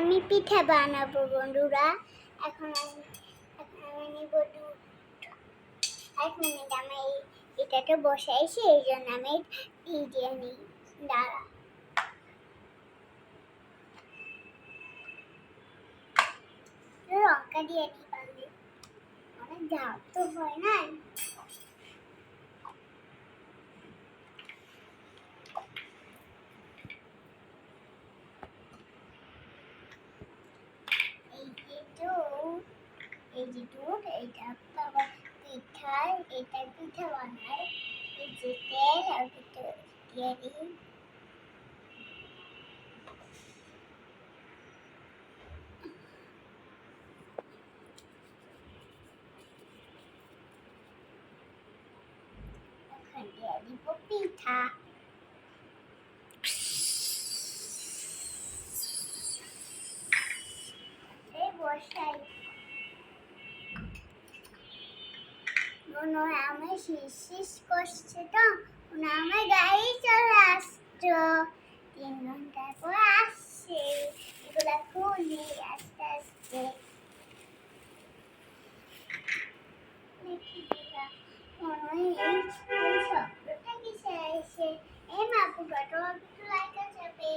আমি পিঠা বানাবো বন্ধুরা। এখন আমি নিব দুধ। 1 মিনিট আমি এটাকে বসাইছি, এই জন্য আমি দিয়ে নিই। দাঁড়া, লঙ্কা দিয়ে নিই পারলে, অনেক ঝাল তো হয় না। এই যে দুধ, এইটা আবার পিঠায়, এটা পিঠা বানায়। এই যে তেল আর ভিতরে দিয়ে দিই। এখন দিয়ে দিব পিঠা। বসাই মনে হয় আমি শিস করছে, তো মনে হয় আমার গাড়ি চলে আসতো। 3 ঘন্টা পর আসছে। এগুলা খুলি আস্তে আস্তে। মনে হয় এই শব্দটা কিসে আসে। এই মাপুটা তো একটু লাইটা যাবে।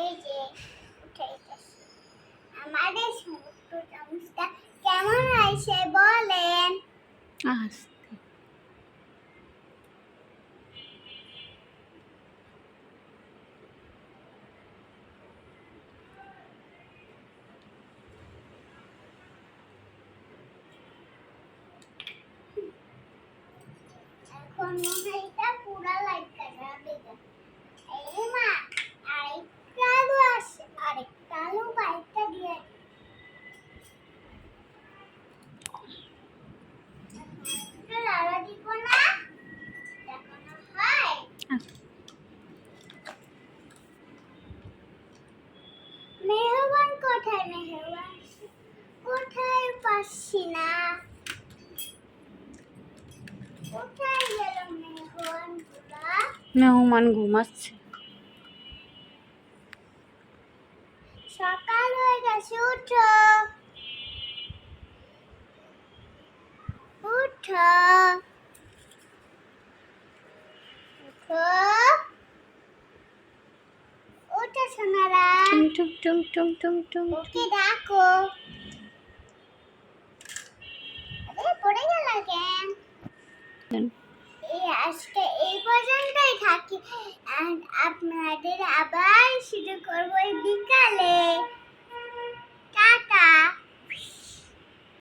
এই যে উঠাইতেছি। আমাদের সমুদ্র চামচটা কেমন হয়েছে বলেন? আস্তে। এখন মনে হয় এটা পুরা লাইটটা যাবে। এই মা, আরেকটা আলু আছে, আরেকটা আলু বাইকটা দিয়ে লাড়া দিব না, দেখানো হয়। মেহমান কোথায়? মেহমান কোথায় পাচ্ছি না। কোথায় গেল মেহমানগুলা? মেহমান ঘুমাচ্ছে। সকাল হয়ে গেছে, উঠো উঠো উঠো উঠো সোনারা। টুং টুং টুং টুং টুং। ওকে ডাকো। আরে পড়ে গেল কেন? আজকে এই পর্যন্তই থাকি। আপনাদের আবার শুরু করবো বিকাল